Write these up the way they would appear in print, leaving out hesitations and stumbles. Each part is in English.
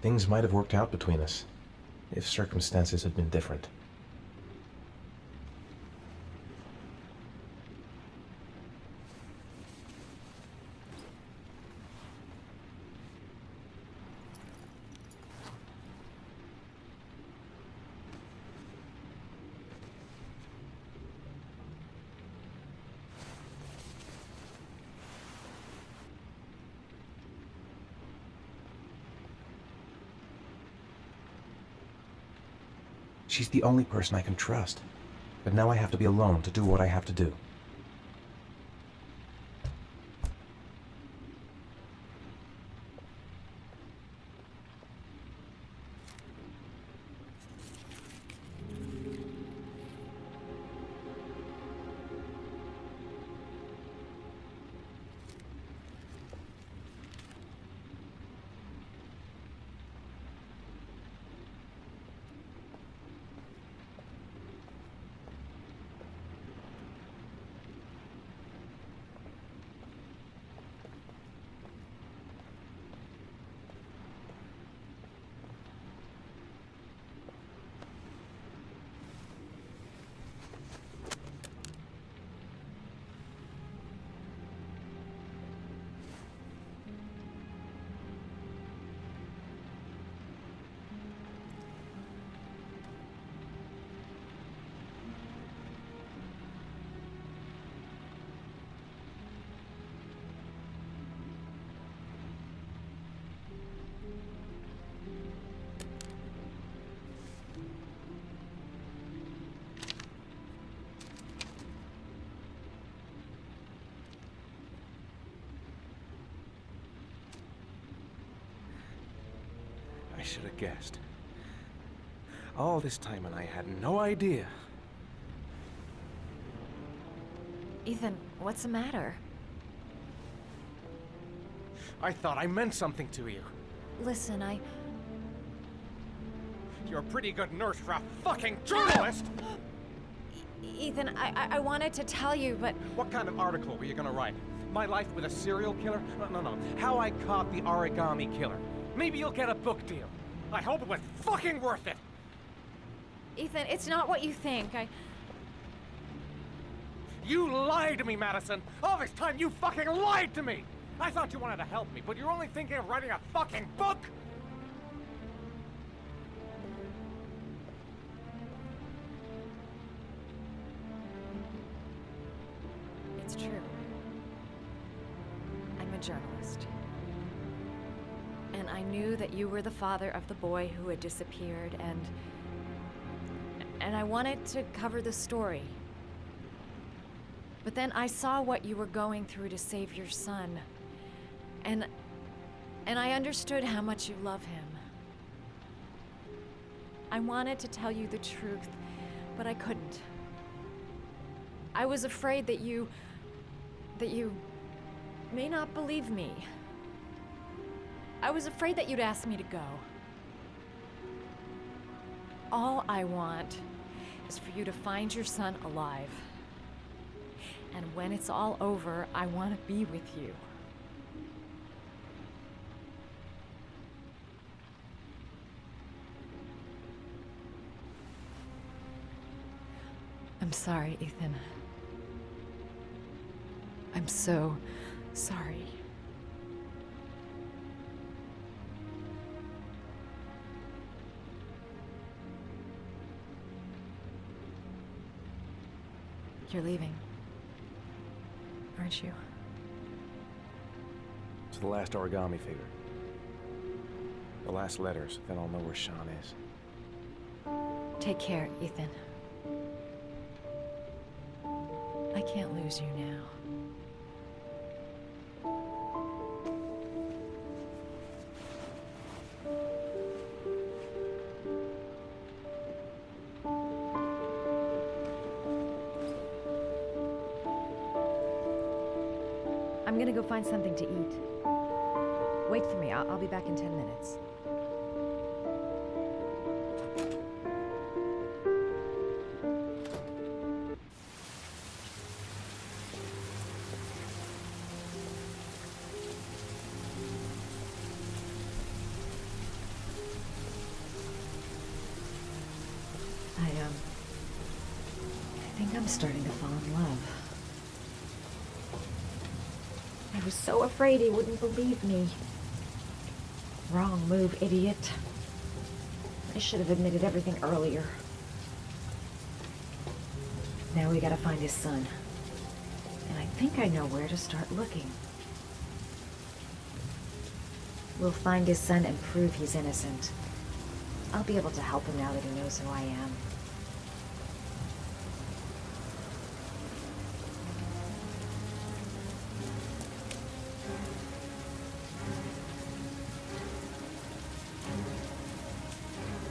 things might have worked out between us, if circumstances had been different. She's the only person I can trust. But now I have to be alone to do what I have to do. I should have guessed. All this time and I had no idea. Ethan, what's the matter? I thought I meant something to you. Listen, You're a pretty good nurse for a fucking journalist! Ethan, I wanted to tell you, but... What kind of article were you gonna write? My life with a serial killer? No. How I caught the origami killer. Maybe you'll get a book deal. I hope it was fucking worth it! Ethan, it's not what you think. You lied to me, Madison! All this time you fucking lied to me! I thought you wanted to help me, but you're only thinking of writing a fucking book! It's true. I'm a journalist. And I knew that you were the father of the boy who had disappeared, and I wanted to cover the story. But then I saw what you were going through to save your son. And I understood how much you love him. I wanted to tell you the truth, but I couldn't. I was afraid that you may not believe me. I was afraid that you'd ask me to go. All I want is for you to find your son alive. And when it's all over, I want to be with you. I'm sorry, Ethan. I'm so sorry. You're leaving, aren't you? It's the last origami figure. The last letters, then I'll know where Sean is. Take care, Ethan. I can't lose you now. I'm gonna go find something to eat. Wait for me. I'll be back in 10 minutes. I'm starting to fall in love. I was so afraid he wouldn't believe me. Wrong move, idiot. I should have admitted everything earlier. Now we gotta find his son. And I think I know where to start looking. We'll find his son and prove he's innocent. I'll be able to help him now that he knows who I am.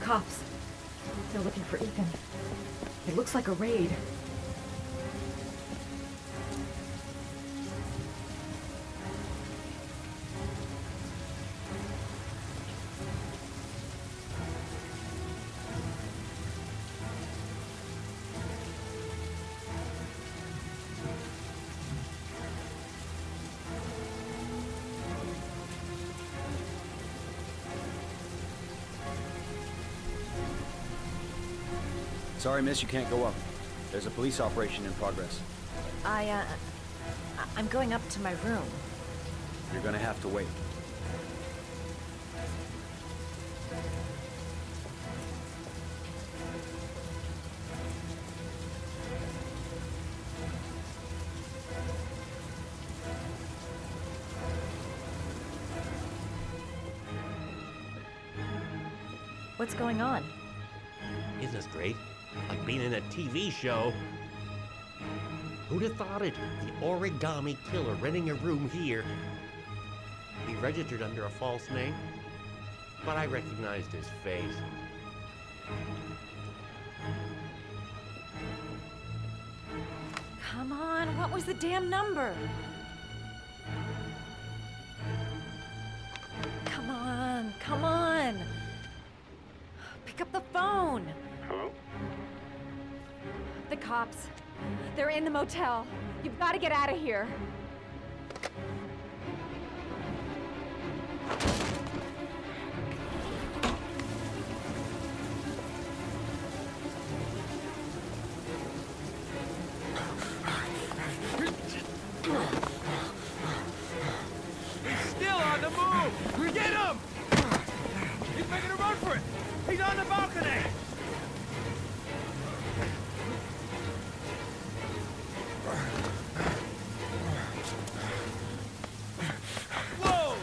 Cops. They're looking for Ethan. It looks like a raid. Sorry, miss, you can't go up. There's a police operation in progress. I'm going up to my room. You're gonna have to wait. What's going on? Isn't this great? Like being in a TV show. Who'd have thought it? The origami killer renting a room here. He registered under a false name, but I recognized his face. Come on, what was the damn number? Come on, come on. Pick up the phone. Hello? The cops. They're in the motel. You've got to get out of here. He's still on the move! Get him! He's making a run for it! He's on the balcony! Whoa!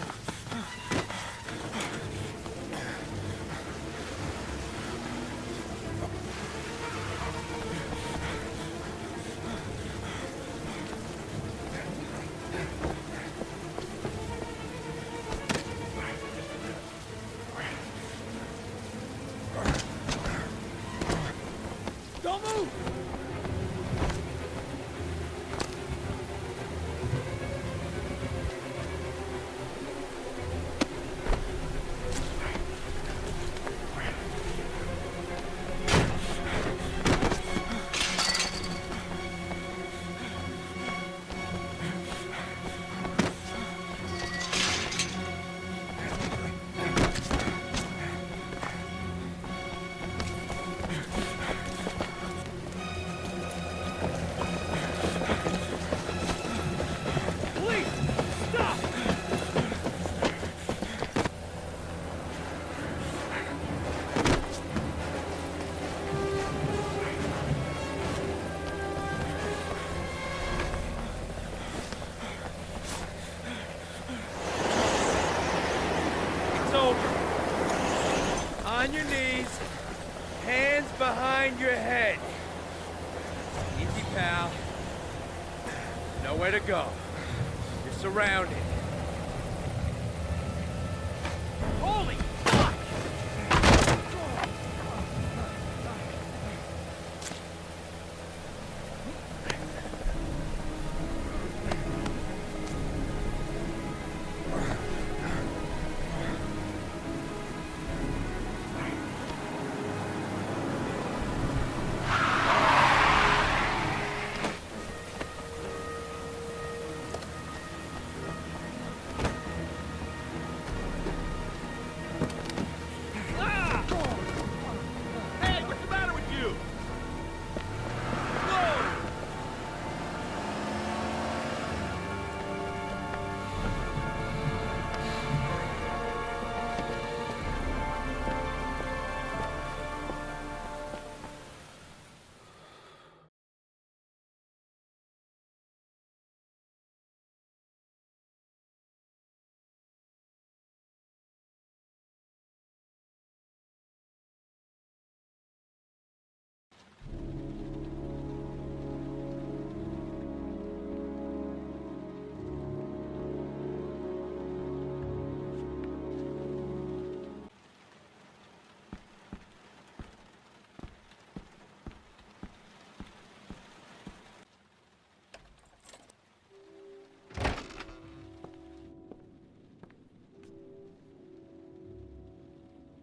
Don't move! Please, stop! It's over. On your knees, hands behind your head. Easy, pal. Nowhere to go. You're surrounded. Holy fuck!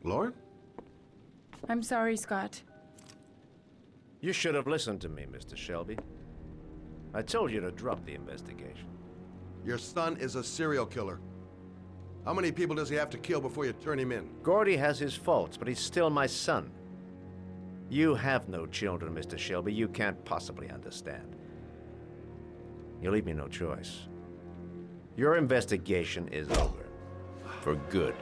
Lauren? I'm sorry, Scott. You should have listened to me, Mr. Shelby. I told you to drop the investigation. Your son is a serial killer. How many people does he have to kill before you turn him in? Gordy has his faults, but he's still my son. You have no children, Mr. Shelby. You can't possibly understand. You leave me no choice. Your investigation is over. For good.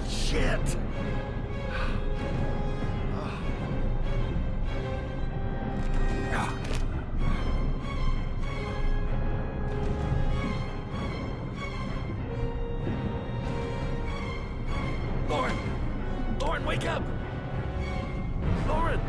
Shit! Lauren! Lauren, wake up! Lauren!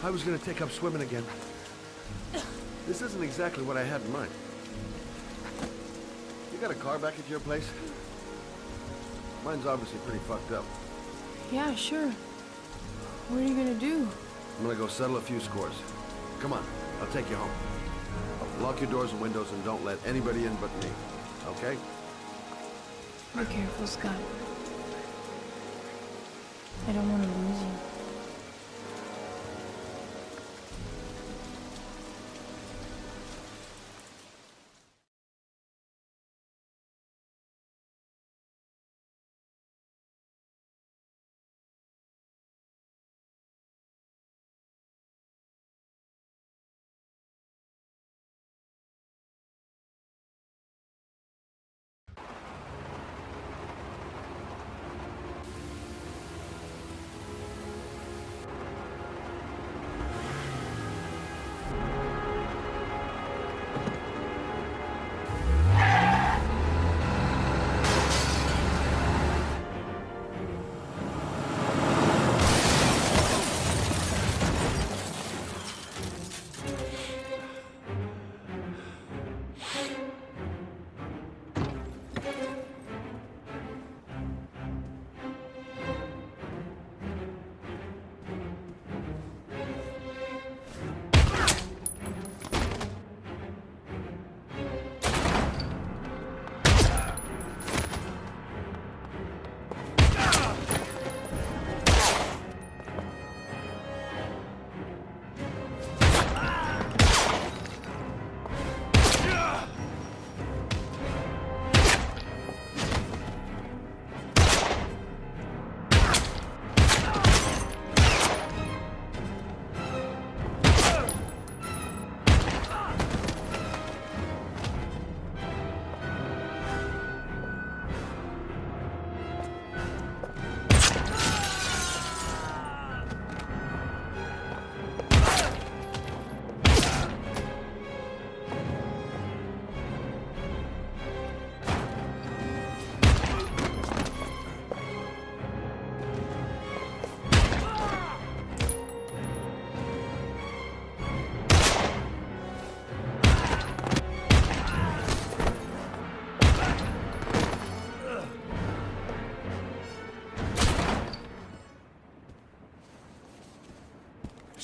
I was gonna take up swimming again. This isn't exactly what I had in mind. You got a car back at your place? Mine's obviously pretty fucked up. Yeah, sure. What are you gonna do? I'm gonna go settle a few scores. Come on, I'll take you home. Lock your doors and windows and don't let anybody in but me. Okay? Be careful, Scott. I don't want to lose you.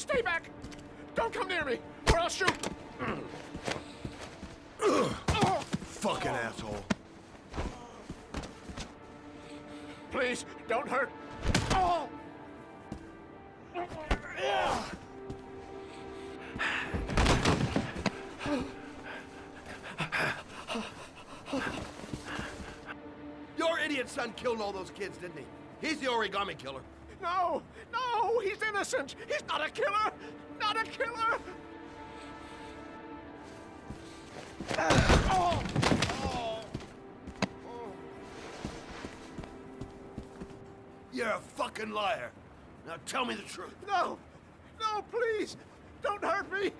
Stay back! Don't come near me, or I'll shoot! Fucking asshole. Please, don't hurt. Oh! Your idiot son killed all those kids, didn't he? He's the origami killer. No! No! He's innocent! He's not a killer! Not a killer! Oh! Oh! You're a fucking liar. Now tell me the truth. No! No, please! Don't hurt me!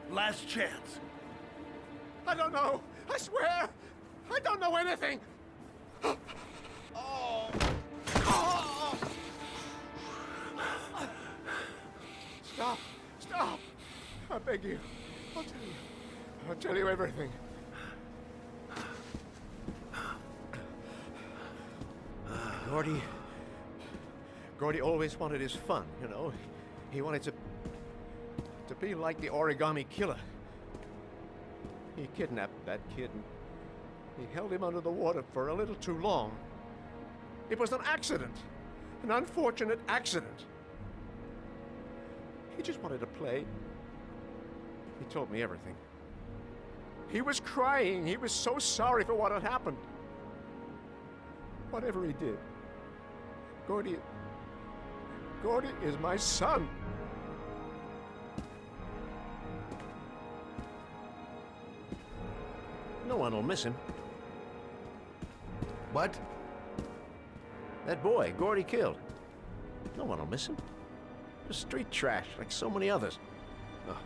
Last chance. I don't know! I swear! I don't know anything! Oh! Oh! Stop! Stop! I beg you. I'll tell you. I'll tell you everything. Gordy always wanted his fun, you know. He wanted to be like the origami killer. He kidnapped that kid and he held him under the water for a little too long. It was an accident. An unfortunate accident. He just wanted to play. He told me everything. He was crying. He was so sorry for what had happened. Whatever he did, Gordy is my son. No one will miss him. What? That boy, Gordy killed. No one will miss him. Just street trash, like so many others. Oh,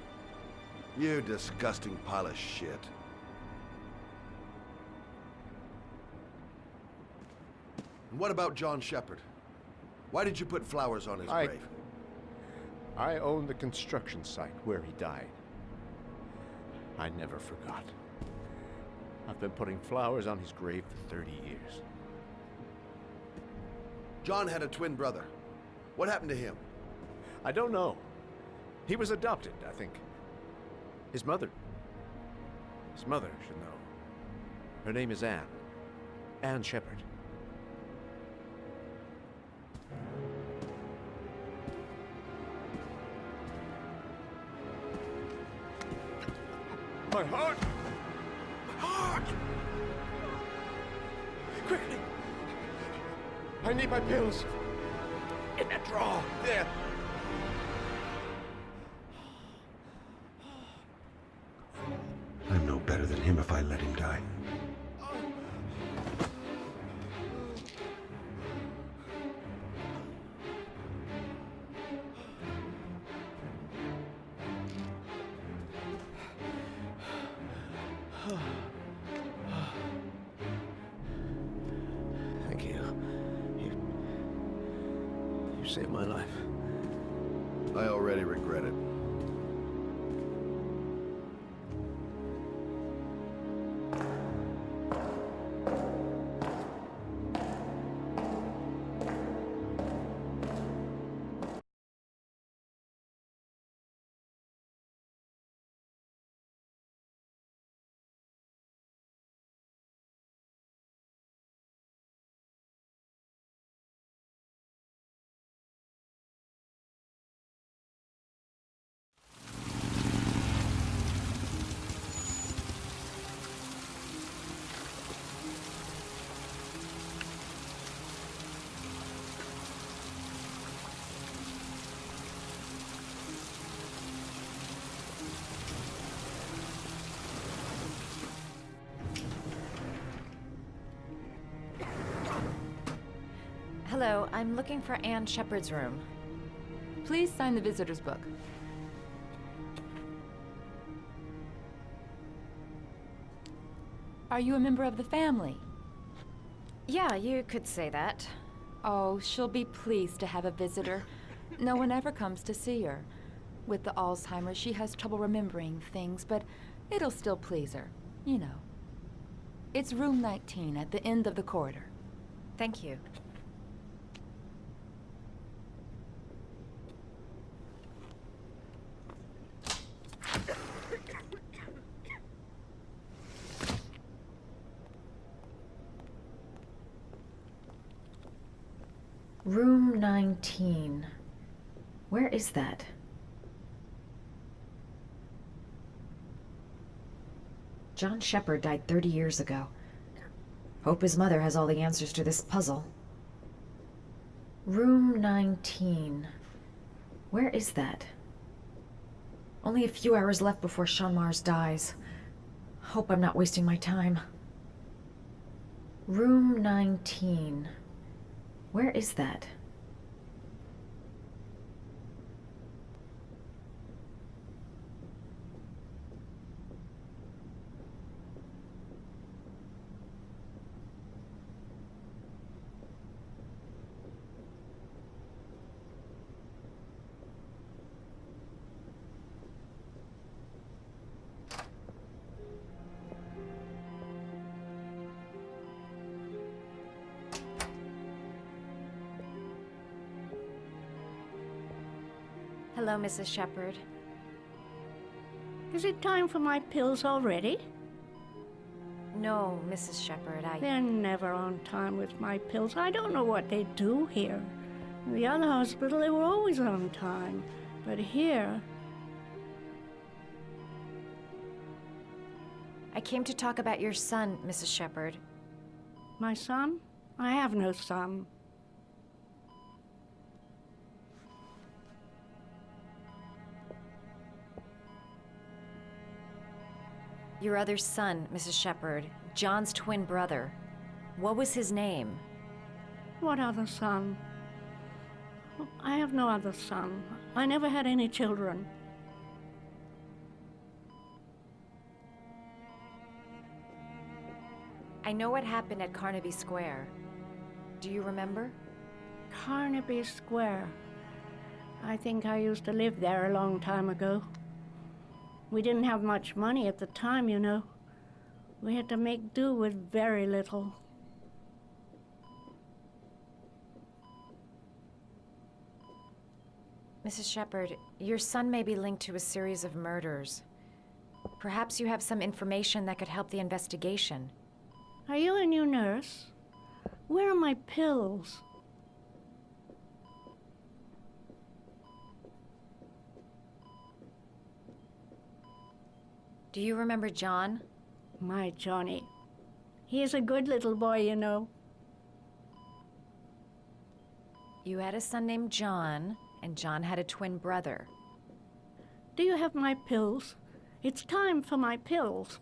you disgusting pile of shit. And what about John Shepard? Why did you put flowers on his grave? I own the construction site where he died. I never forgot. I've been putting flowers on his grave for 30 years. John had a twin brother. What happened to him? I don't know. He was adopted, I think. His mother should know. Her name is Anne. Anne Shepard. My heart! My heart! Quickly! I need my pills. In that drawer. There. I'm no better than him if I let him die. Thank you. You saved my life. I already regret it. Hello, I'm looking for Anne Shepard's room. Please sign the visitor's book. Are you a member of the family? Yeah, you could say that. Oh, she'll be pleased to have a visitor. No one ever comes to see her. With the Alzheimer's, she has trouble remembering things, but it'll still please her, you know. It's room 19 at the end of the corridor. Thank you. Room 19. Where is that? John Shepard died 30 years ago. Hope his mother has all the answers to this puzzle. Room 19. Where is that? Only a few hours left before Sean Mars dies. Hope I'm not wasting my time. Room 19. Where is that? Hello, Mrs. Shepard. Is it time for my pills already? No, Mrs. Shepard, They're never on time with my pills. I don't know what they do here. In the other hospital, they were always on time. But here... I came to talk about your son, Mrs. Shepard. My son? I have no son. Your other son, Mrs. Shepard, John's twin brother. What was his name? What other son? I have no other son. I never had any children. I know what happened at Carnaby Square. Do you remember? Carnaby Square. I think I used to live there a long time ago. We didn't have much money at the time, you know. We had to make do with very little. Mrs. Shepard, your son may be linked to a series of murders. Perhaps you have some information that could help the investigation. Are you a new nurse? Where are my pills? Do you remember John? My Johnny. He is a good little boy, you know. You had a son named John, and John had a twin brother. Do you have my pills? It's time for my pills.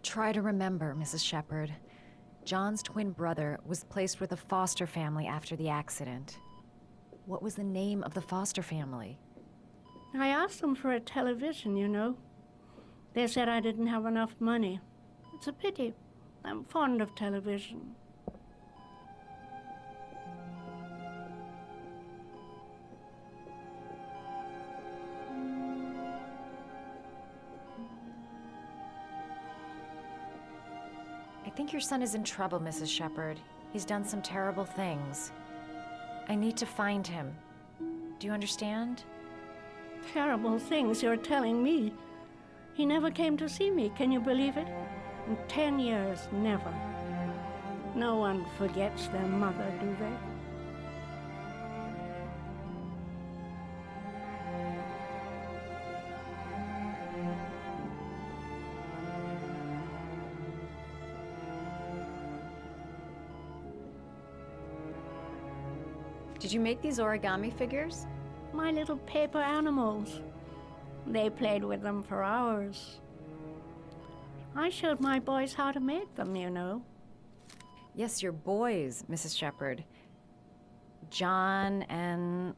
Try to remember, Mrs. Shepard. John's twin brother was placed with a foster family after the accident. What was the name of the foster family? I asked them for a television, you know. They said I didn't have enough money. It's a pity. I'm fond of television. I think your son is in trouble, Mrs. Shepard. He's done some terrible things. I need to find him. Do you understand? Terrible things you're telling me. He never came to see me, can you believe it? In 10 years, never. No one forgets their mother, do they? Did you make these origami figures? My little paper animals. They played with them for hours. I showed my boys how to make them, you know. Yes, your boys, Mrs. Shepard. John and...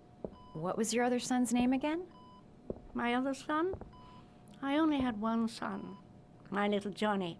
what was your other son's name again? My other son? I only had one son, my little Johnny.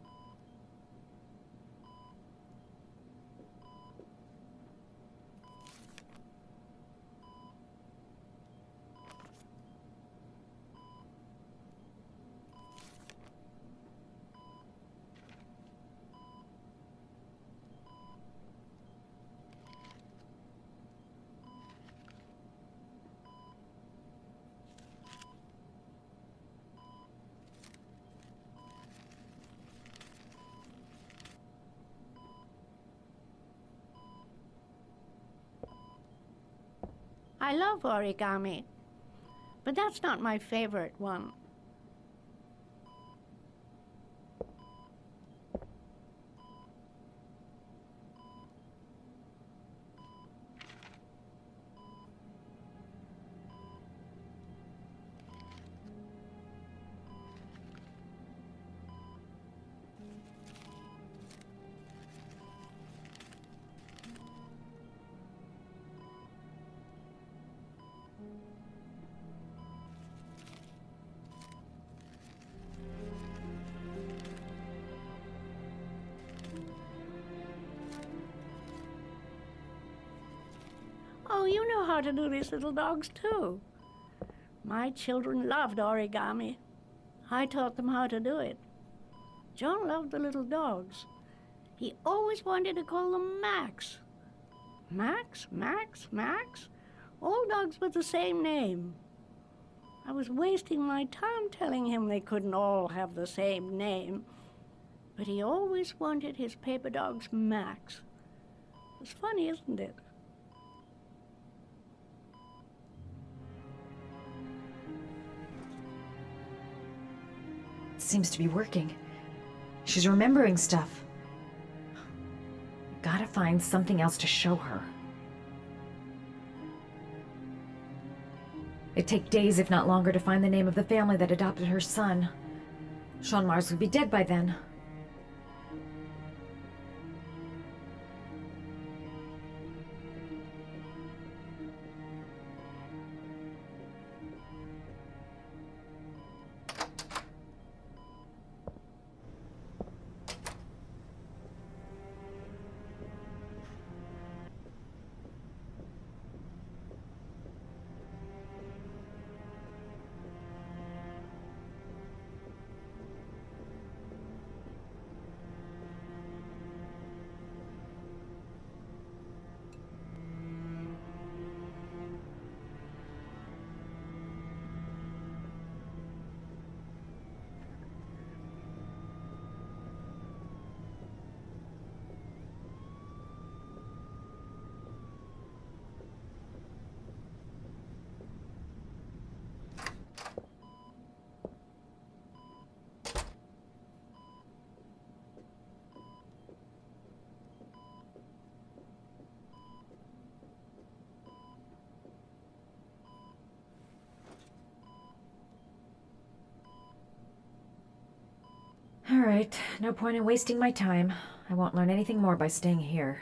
I love origami, but that's not my favorite one. Oh, you know how to do these little dogs, too. My children loved origami. I taught them how to do it. John loved the little dogs. He always wanted to call them Max. Max, Max, Max? All dogs with the same name. I was wasting my time telling him they couldn't all have the same name. But he always wanted his paper dogs Max. It's funny, isn't it? Seems to be working. She's remembering stuff. Gotta find something else to show her. It'd take days, if not longer, to find the name of the family that adopted her son. Sean Mars would be dead by then. All right, no point in wasting my time. I won't learn anything more by staying here.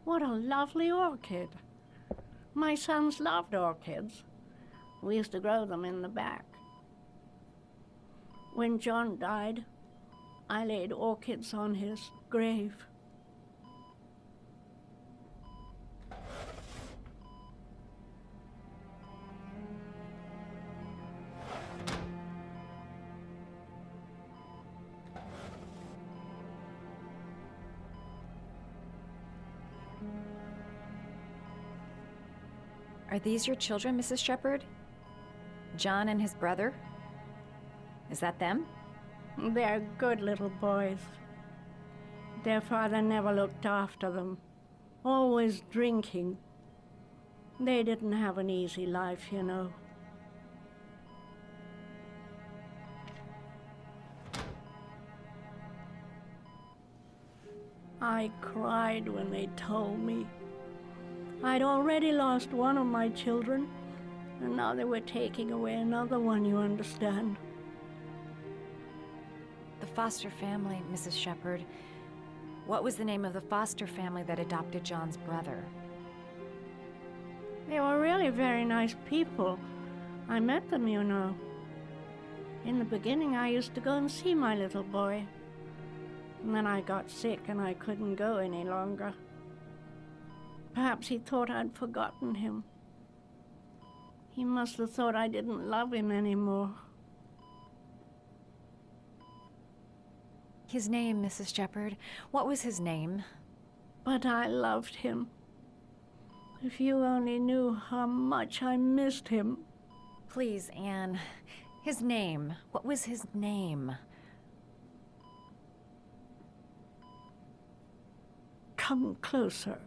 What a lovely orchid. My sons loved orchids. We used to grow them in the back. When John died, I laid orchids on his grave. Are these your children, Mrs. Shepherd? John and his brother? Is that them? They're good little boys. Their father never looked after them, always drinking. They didn't have an easy life, you know. I cried when they told me. I'd already lost one of my children, and now they were taking away another one, you understand. The foster family, Mrs. Shepherd. What was the name of the foster family that adopted John's brother? They were really very nice people. I met them, you know. In the beginning, I used to go and see my little boy. And then I got sick and I couldn't go any longer. Perhaps he thought I'd forgotten him. He must have thought I didn't love him anymore. His name, Mrs. Shepherd. What was his name? But I loved him. If you only knew how much I missed him. Please, Anne. His name. What was his name? Come closer.